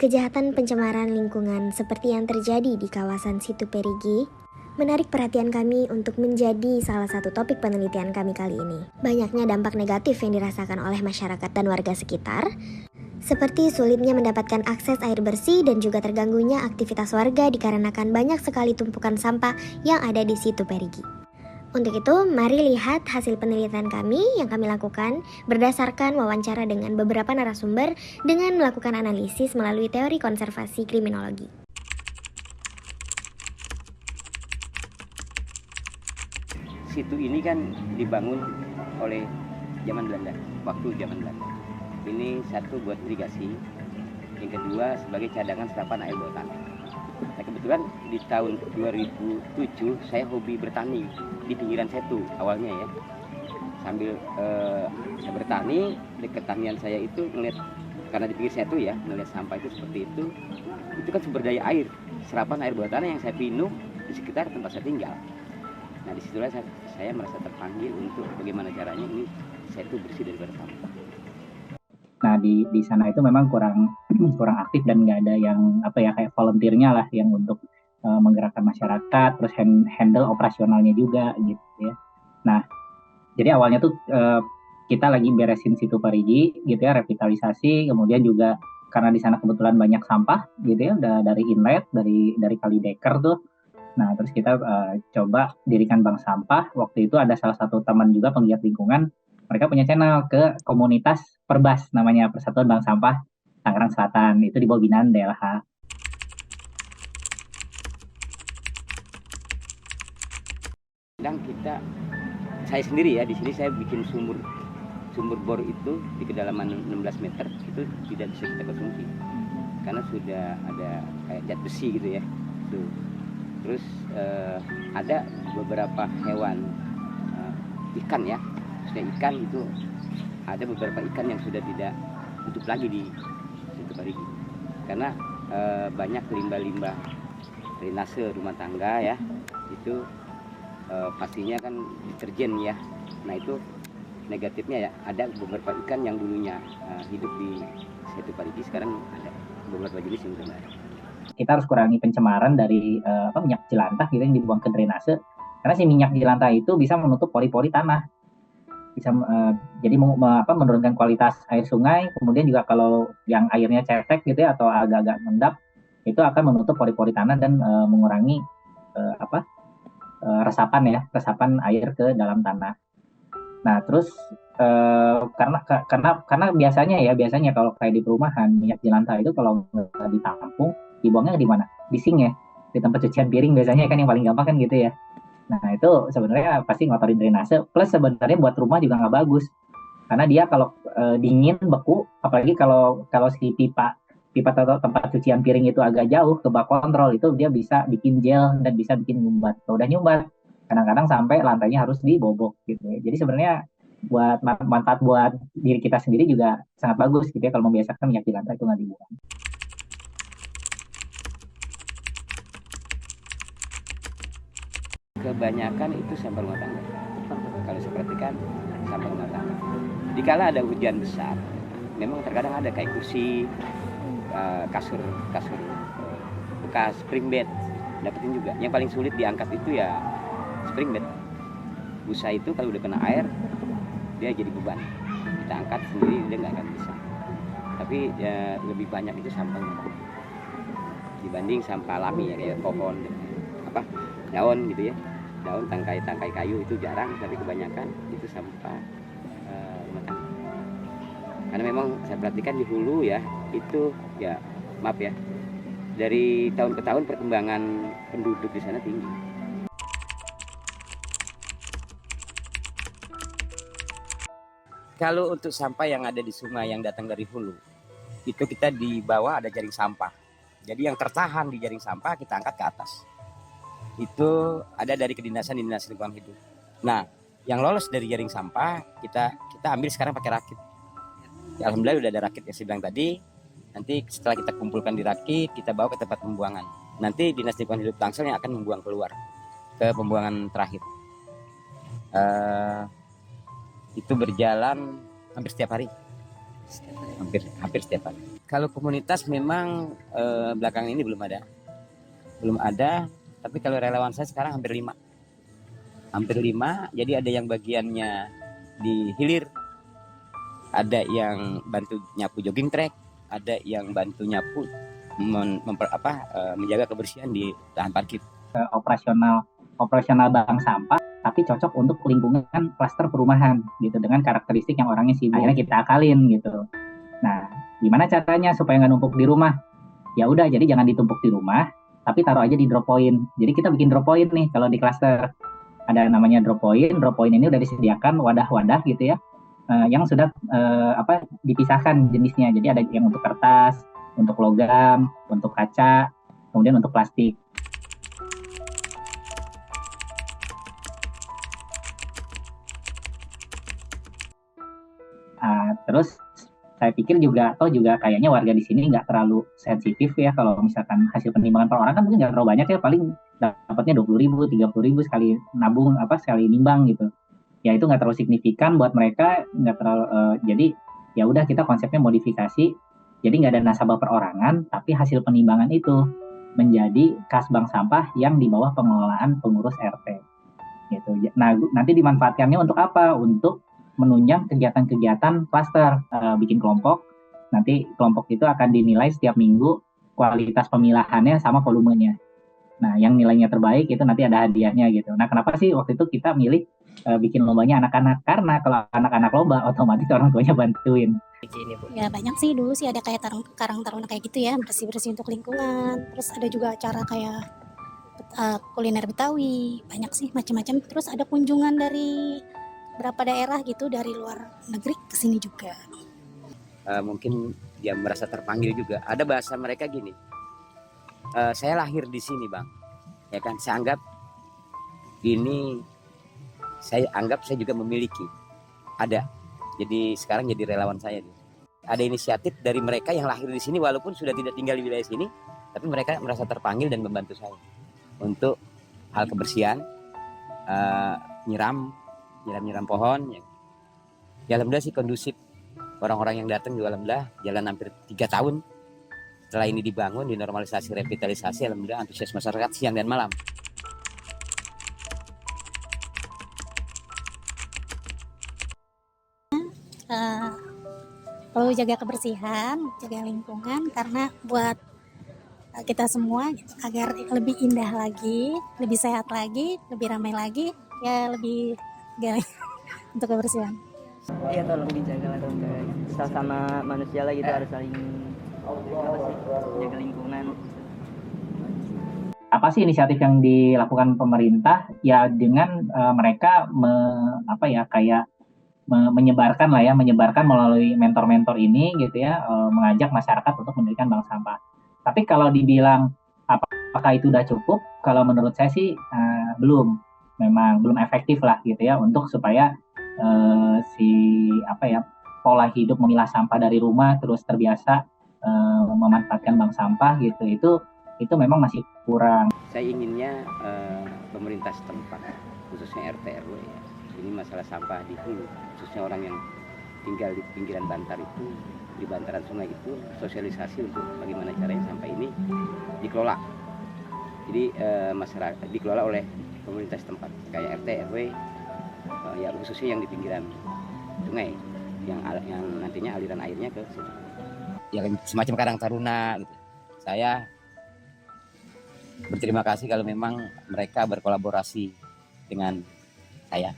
Kejahatan pencemaran lingkungan seperti yang terjadi di kawasan Situ Perigi menarik perhatian kami untuk menjadi salah satu topik penelitian kami kali ini. Banyaknya dampak negatif yang dirasakan oleh masyarakat dan warga sekitar, seperti sulitnya mendapatkan akses air bersih dan juga terganggunya aktivitas warga dikarenakan banyak sekali tumpukan sampah yang ada di Situ Perigi. Untuk itu, mari lihat hasil penelitian kami yang kami lakukan berdasarkan wawancara dengan beberapa narasumber dengan melakukan analisis melalui teori konservasi kriminologi. Situ ini kan dibangun oleh zaman Belanda, waktu zaman Belanda. Ini satu buat irigasi, yang kedua sebagai cadangan serapan air bawah tanah. Nah, kebetulan di tahun 2007 saya hobi bertani di pinggiran Setu awalnya ya. Sambil saya bertani, dekat tanian saya itu ngeliat, karena di pinggir Setu ya, ngeliat sampah itu seperti itu kan sumber daya air, serapan air bawah tanah yang saya minum di sekitar tempat saya tinggal. Nah, disitulah saya merasa terpanggil untuk bagaimana caranya ini Setu bersih dari sampah. Nah di sana itu memang kurang aktif dan nggak ada yang kayak volunteernya lah yang untuk menggerakkan masyarakat, terus handle operasionalnya juga gitu ya. Nah jadi awalnya tuh kita lagi beresin Situ Parigi gitu ya, revitalisasi, kemudian juga karena di sana kebetulan banyak sampah gitu ya, udah dari inlet dari Kali Deker tuh. Nah terus kita coba dirikan bank sampah. Waktu itu ada salah satu teman juga penggiat lingkungan, mereka punya channel ke komunitas Perbas, namanya Persatuan Bank Sampah Tangerang Selatan, itu di bawah binaan DLH. Dan saya sendiri ya, di sini saya bikin sumur bor itu di kedalaman 16 meter, itu tidak bisa kita konsumsi karena sudah ada kayak zat besi gitu ya. Terus ada beberapa hewan ikan ya, sudah ikan itu ada beberapa ikan yang sudah tidak hidup lagi di Situ Parigi karena banyak limbah-limbah drainase rumah tangga ya, itu pastinya kan deterjen ya. Nah itu negatifnya ya, ada beberapa ikan yang dulunya hidup di Situ Parigi sekarang ada beberapa jenis yang sudah ada. Kita harus kurangi pencemaran dari minyak jelantah gitu yang dibuang ke drainase, karena si minyak jelantah itu bisa menutup pori-pori tanah, bisa jadi menurunkan kualitas air sungai. Kemudian juga kalau yang airnya cetek gitu ya atau agak-agak mendap, itu akan menutup pori-pori tanah dan mengurangi resapan air ke dalam tanah. Nah terus karena biasanya kalau kayak di perumahan, minyak jelantah itu kalau nggak ditampung, dibuangnya di mana? Di sink ya, di tempat cucian piring biasanya kan, yang paling gampang kan gitu ya. Nah itu sebenarnya pasti ngotorin drainase, plus sebenarnya buat rumah juga nggak bagus karena dia kalau dingin beku, apalagi kalau si pipa atau tempat cucian piring itu agak jauh ke bak kontrol, itu dia bisa bikin gel dan bisa bikin nyumbat. Kalau udah nyumbat kadang-kadang sampai lantainya harus dibobok gitu ya. Jadi sebenarnya buat manfaat buat diri kita sendiri juga sangat bagus gitu ya kalau membiasakan minyak jelantah itu nggak dibuang. Kebanyakan itu sampah rumah tangga. Kalau seperti kan sampah rumah tangga. Dikala ada hujan besar, memang terkadang ada kayak kursi, kasur bekas spring bed, dapetin juga. Yang paling sulit diangkat itu ya spring bed. Busa itu kalau udah kena air, dia jadi beban. Kita angkat sendiri dia nggak akan bisa. Tapi ya lebih banyak itu sampah rumah tangga dibanding sampah alami ya, kayak pohon, daun gitu ya. Daun, tangkai kayu itu jarang, tapi kebanyakan itu sampah rumah tangga. Karena memang saya perhatikan di hulu ya, itu ya maaf ya, dari tahun ke tahun perkembangan penduduk di sana tinggi. Kalau untuk sampah yang ada di sungai yang datang dari hulu, itu kita di bawah ada jaring sampah. Jadi yang tertahan di jaring sampah kita angkat ke atas. Itu ada dari Dinas Lingkungan Hidup. Nah, yang lolos dari jaring sampah kita ambil sekarang pakai rakit. Ya, alhamdulillah udah ada rakit yang saya bilang tadi. Nanti setelah kita kumpulkan di rakit, kita bawa ke tempat pembuangan. Nanti Dinas Lingkungan Hidup Tangsel yang akan membuang keluar ke pembuangan terakhir. Itu berjalan hampir setiap hari hampir setiap hari. Kalau komunitas memang belakangan ini belum ada, tapi kalau relawan saya sekarang hampir 5. Jadi ada yang bagiannya di hilir, ada yang bantu nyapu jogging track, ada yang bantu nyapu menjaga kebersihan di lahan parkir. Operasional bank sampah, tapi cocok untuk lingkungan klaster perumahan gitu, dengan karakteristik yang orangnya sibuk. Akhirnya kita akalin gitu. Nah, gimana caranya supaya nggak numpuk di rumah? Ya udah, jadi jangan ditumpuk di rumah, tapi taruh aja di drop point. Jadi kita bikin drop point nih kalau di klaster. Ada namanya drop point. Drop point ini udah disediakan wadah-wadah gitu ya, yang sudah dipisahkan jenisnya. Jadi ada yang untuk kertas, untuk logam, untuk kaca, kemudian untuk plastik. Terus saya pikir juga kayaknya warga di sini nggak terlalu sensitif ya, kalau misalkan hasil penimbangan per orang kan mungkin nggak terlalu banyak ya, paling dapatnya 20.000, 30.000 sekali nabung, sekali nimbang gitu. Ya itu nggak terlalu signifikan buat mereka, nggak terlalu. Jadi ya udah, kita konsepnya modifikasi. Jadi nggak ada nasabah perorangan, tapi hasil penimbangan itu menjadi kas bank sampah yang di bawah pengelolaan pengurus RT. Gitu. Nah, nanti dimanfaatkannya untuk apa? Untuk menunjang kegiatan-kegiatan klaster, bikin kelompok. Nanti kelompok itu akan dinilai setiap minggu kualitas pemilahannya sama volumenya. Nah, yang nilainya terbaik itu nanti ada hadiahnya gitu. Nah, kenapa sih waktu itu kita milih bikin lombanya anak-anak? Karena kalau anak-anak lomba, otomatis orang tuanya bantuin. Ya banyak sih, dulu sih ada kayak karang taruna kayak gitu ya, bersih-bersih untuk lingkungan. Terus ada juga acara kayak kuliner Betawi, banyak sih macam-macam. Terus ada kunjungan dari berapa daerah gitu, dari luar negeri ke sini juga. Mungkin dia merasa terpanggil juga. Ada bahasa mereka gini, saya lahir di sini bang, ya kan, saya anggap saya juga memiliki, ada. Jadi sekarang jadi relawan saya. Ada inisiatif dari mereka yang lahir di sini walaupun sudah tidak tinggal di wilayah sini, tapi mereka merasa terpanggil dan membantu saya untuk hal kebersihan, nyiram pohon. Ya alhamdulillah sih kondusif. Orang-orang yang datang juga alhamdulillah, jalan hampir 3 tahun. Setelah ini dibangun, dinormalisasi, revitalisasi, alhamdulillah antusias masyarakat siang dan malam. Perlu jaga kebersihan, jaga lingkungan, karena buat kita semua agar lebih indah lagi, lebih sehat lagi, lebih ramai lagi, ya lebih untuk kebersihan. Iya, tolong dijaga lah dong, sama manusia lah gitu, harus saling jaga lingkungan. Apa sih inisiatif yang dilakukan pemerintah? Ya dengan mereka menyebarkan melalui mentor-mentor ini gitu ya, mengajak masyarakat untuk mendirikan bank sampah. Tapi kalau dibilang apakah itu udah cukup? Kalau menurut saya sih memang belum efektif lah gitu ya, untuk supaya pola hidup memilah sampah dari rumah terus terbiasa memanfaatkan bank sampah gitu, itu memang masih kurang. Saya inginnya pemerintah setempat, khususnya RT RW ya, ini masalah sampah di hulu, khususnya orang yang tinggal di pinggiran bantar itu, di bantaran sungai itu, sosialisasi untuk bagaimana caranya sampah ini dikelola. Jadi masyarakat dikelola oleh pemerintah setempat kayak RT RW, ya khususnya yang di pinggiran sungai, yang nantinya aliran airnya ke situ. Ya semacam karang taruna gitu. Saya berterima kasih kalau memang mereka berkolaborasi dengan saya.